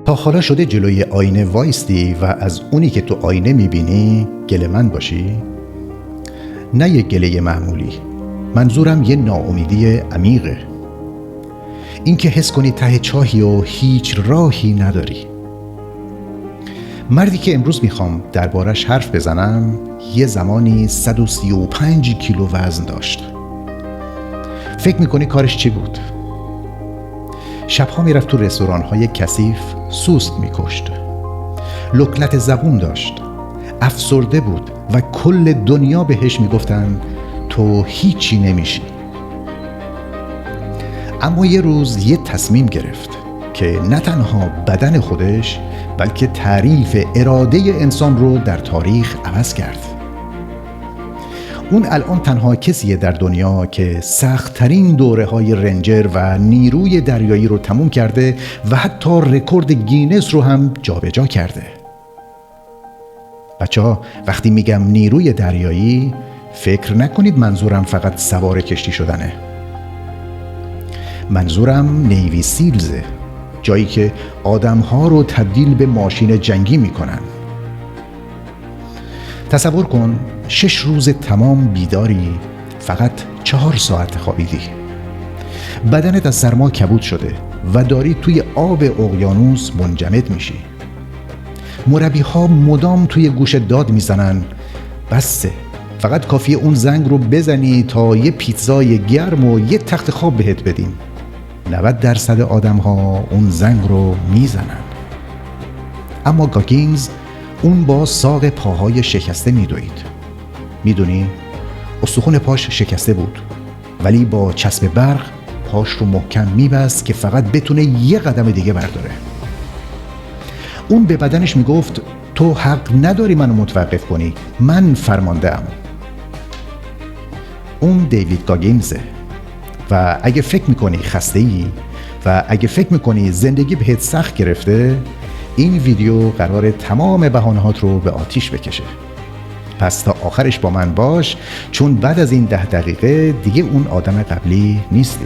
تا حالا شده جلوی آینه وایستی و از اونی که تو آینه میبینی گله‌مند باشی؟ نه یک گله معمولی، منظورم یه ناامیدی عمیقه. این که حس کنی ته چاهی و هیچ راهی نداری. مردی که امروز میخوام دربارش حرف بزنم یه زمانی 135 کیلو وزن داشت. فکر میکنی کارش چی بود؟ شبها میرفت تو رستوران‌های کثیف سوسک میکشت. لکنت زبون داشت. افسرده بود و کل دنیا بهش میگفتن تو هیچی نمیشی. اما یه روز یه تصمیم گرفت که نه تنها بدن خودش بلکه تعریف اراده انسان رو در تاریخ عوض کرد. اون الان تنها کسیه در دنیا که سخت‌ترین دوره‌های رنجر و نیروی دریایی رو تموم کرده و حتی رکورد گینس رو هم جابجا کرده. بچه‌ها وقتی میگم نیروی دریایی فکر نکنید منظورم فقط سوار کشتی شدنه. منظورم نیوی سیلزه، جایی که آدم‌ها رو تبدیل به ماشین جنگی میکنن. تصور کن 6 روز تمام بیداری، فقط 4 ساعت خوابیدی. بدنت از سرما کبود شده و داری توی آب اقیانوس منجمد میشی. مربی‌ها مدام توی گوش داد میزنن بسه، فقط کافیه اون زنگ رو بزنی تا یه پیتزای گرم و یه تخت خواب بهت بدیم. 90% آدم‌ها اون زنگ رو میزنن. اما گاگینز اون با ساق پاهای شکسته میدوید. میدونی؟ استخون پاش شکسته بود ولی با چسب برق پاش رو محکم میبست که فقط بتونه یه قدم دیگه برداره. اون به بدنش میگفت تو حق نداری منو متوقف کنی، من فرمانده‌ام. اون دیوید گاگینزه و اگه فکر میکنی خسته‌ای و اگه فکر میکنی زندگی بهت سخت گرفته، این ویدیو قرار تمام بهانه‌هات رو به آتیش بکشه. پس تا آخرش با من باش، چون بعد از این 10 دقیقه دیگه اون آدم قبلی نیستی.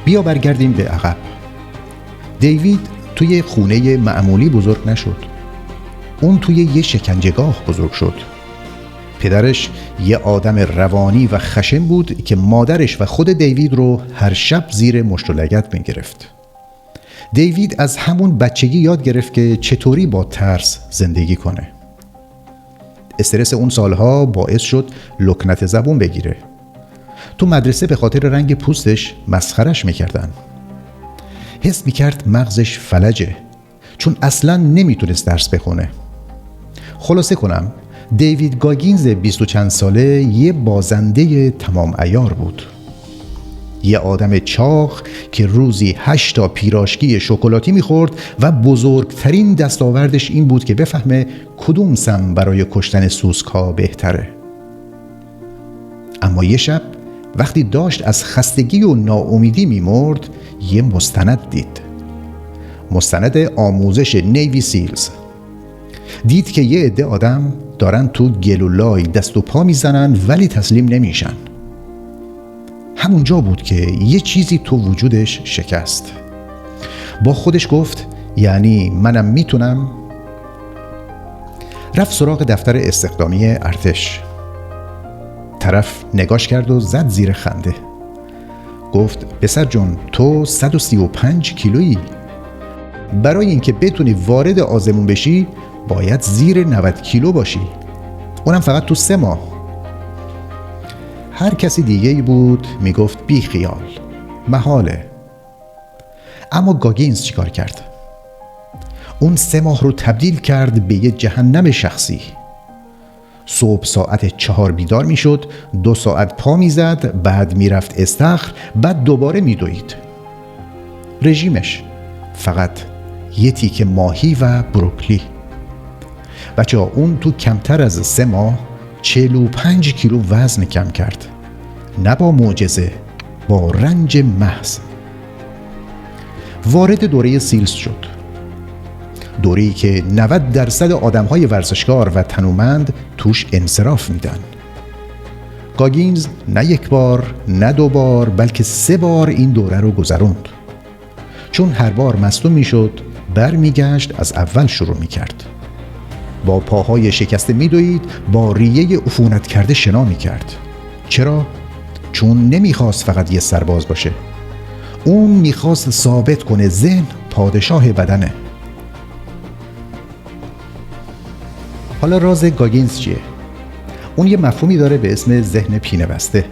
بیا برگردیم به عقب. دیوید توی خونه معمولی بزرگ نشد. اون توی یه شکنجهگاه بزرگ شد. پدرش یه آدم روانی و خشن بود که مادرش و خود دیوید رو هر شب زیر مشت و لگد می‌گرفت. دیوید از همون بچگی یاد گرفت که چطوری با ترس زندگی کنه. استرس اون سالها باعث شد لکنت زبون بگیره. تو مدرسه به خاطر رنگ پوستش مسخرش میکردن. حس میکرد مغزش فلجه چون اصلاً نمیتونست درس بخونه. خلاصه کنم دیوید گاگینز 20 و چند ساله یه بازنده تمام عیار بود. یه آدم چاق که روزی 8 تا پیراشکی شکلاتی میخورد و بزرگترین دستاوردش این بود که بفهمه کدوم سم برای کشتن سوسک‌ها بهتره. اما یه شب وقتی داشت از خستگی و ناامیدی میمرد یه مستند دید. مستند آموزش نیوی سیلز. دید که یه عده آدم دارن تو گل و لای دست و پا میزنن ولی تسلیم نمیشن. همونجا بود که یه چیزی تو وجودش شکست. با خودش گفت یعنی منم میتونم؟ رفت سراغ دفتر استخدامی ارتش. طرف نگاش کرد و زد زیر خنده. گفت پسر جون تو 135 کیلویی. برای اینکه بتونی وارد آزمون بشی باید زیر 90 کیلو باشی، اونم فقط تو 3 ماه. هر کسی دیگه‌ای بود میگفت بی خیال، محاله. اما گاگینز چیکار کرد؟ اون 3 ماه رو تبدیل کرد به یه جهنم شخصی. صبح ساعت 4 بیدار میشد، 2 ساعت پا میزد، بعد میرفت استخر، بعد دوباره میدوید. رژیمش فقط یه تیکه ماهی و بروکلی. بچه‌ها اون تو کمتر از 3 ماه 45 کیلو وزن کم کرد. نه با معجزه، با رنج محض وارد دوره سیلز شد. دوره‌ای که 90% آدم‌های ورزشکار و تنومند توش انصراف میدن. گاگینز نه یک بار، نه 2 بار، بلکه 3 بار این دوره رو گذروند. چون هر بار مصدوم میشد، برمیگشت از اول شروع میکرد. با پاهای شکسته میدوید، با ریه عفونت کرده شنا میکرد. چرا؟ چون نمیخواست فقط یه سرباز باشه. اون میخواست ثابت کنه ذهن پادشاه بدنه. حالا راز گاگینز چیه؟ اون یه مفهومی داره به اسم ذهن پینه بسته.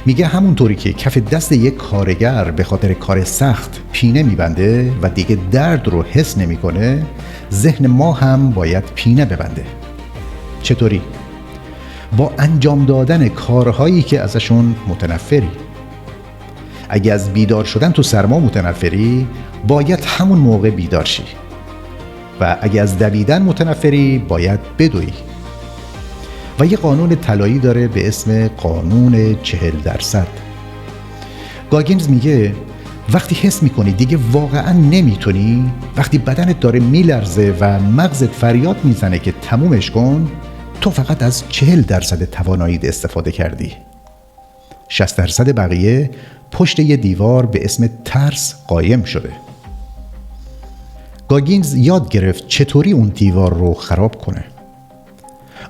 میگه همونطوری که کف دست یک کارگر به خاطر کار سخت پینه میبنده و دیگه درد رو حس نمیکنه، ذهن ما هم باید پینه ببنده. چطوری؟ با انجام دادن کارهایی که ازشون متنفری. اگه از بیدار شدن تو سرما متنفری، باید همون موقع بیدار شی. و اگه از دویدن متنفری، باید بدوی. و یه قانون طلایی داره به اسم قانون 40%. گاگینز میگه وقتی حس میکنی دیگه واقعا نمیتونی، وقتی بدنت داره میلرزه و مغزت فریاد میزنه که تمومش کن، تو فقط از 40% تواناییت استفاده کردی. 60% بقیه پشت یه دیوار به اسم ترس قایم شده. گاگینز یاد گرفت چطوری اون دیوار رو خراب کنه.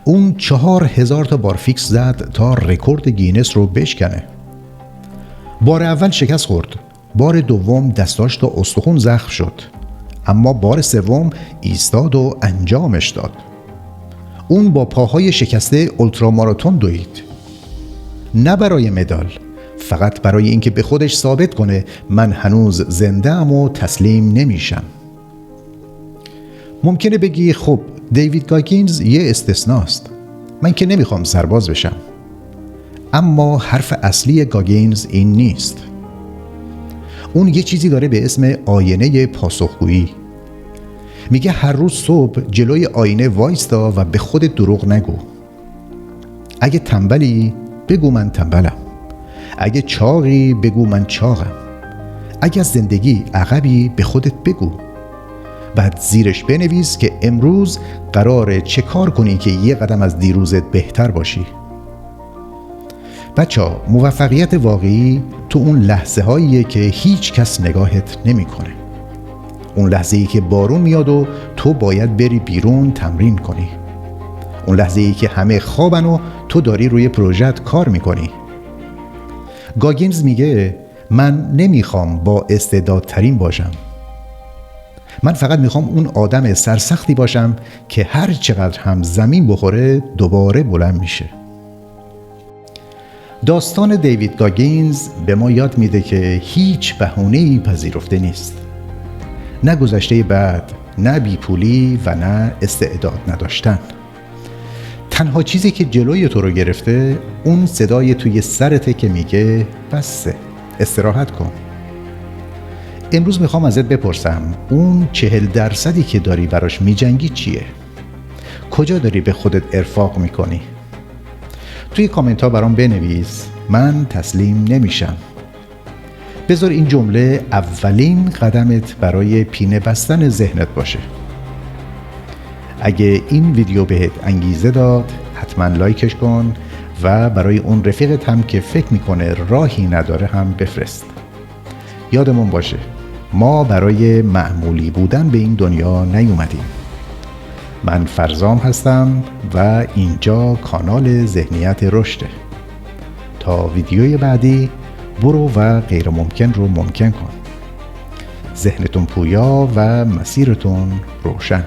اون 4000 تا بارفیکس زد تا رکورد گینس رو بشکنه. بار اول شکست خورد. بار دوم دستاش تا استخون زخم شد. اما بار سوم ایستاد و انجامش داد. اون با پاهای شکسته اولتراماراتون دوید. نه برای مدال، فقط برای اینکه به خودش ثابت کنه من هنوز زنده‌ام و تسلیم نمیشم. ممکنه بگی خب دیوید گاگینز یه استثناست. من که نمیخوام سرباز بشم. اما حرف اصلی گاگینز این نیست. اون یه چیزی داره به اسم آینه پاسخگویی. میگه هر روز صبح جلوی آینه وایستا و به خودت دروغ نگو. اگه تنبلی بگو من تنبلم. اگه چاقی بگو من چاقم. اگه از زندگی عقبی به خودت بگو. بعد زیرش بنویس که امروز قراره چه کار کنی که یه قدم از دیروزت بهتر باشی. بچه‌ها، موفقیت واقعی تو اون لحظه هاییه که هیچ کس نگاهت نمی‌کنه. اون لحظه‌ای که بارون میاد و تو باید بری بیرون تمرین کنی. اون لحظه‌ای که همه خوابن و تو داری روی پروژه‌ت کار می‌کنی. گاگینز میگه من نمیخوام با استعدادترین باشم. من فقط میخوام اون آدم سرسختی باشم که هر چقدر هم زمین بخوره دوباره بلند میشه. داستان دیوید گاگینز به ما یاد میده که هیچ بهونه‌ای پذیرفته نیست. نه گذشته بد، نه بیپولی و نه استعداد نداشتن. تنها چیزی که جلوی تو رو گرفته اون صدای توی سرته که میگه بسه، استراحت کن. امروز میخوام ازت بپرسم اون 40% که داری براش میجنگی چیه؟ کجا داری به خودت ارفاق میکنی؟ توی کامنت ها برام بنویس من تسلیم نمیشم. بذار این جمله اولین قدمت برای پینه بستن ذهنت باشه. اگه این ویدیو بهت انگیزه داد حتما لایکش کن و برای اون رفیقت هم که فکر میکنه راهی نداره هم بفرست. یادمون باشه ما برای معمولی بودن به این دنیا نیومدیم. من فرزام هستم و اینجا کانال ذهنیت رشده. تا ویدیوی بعدی برو و غیر ممکن رو ممکن کن. ذهنتون پویا و مسیرتون روشن.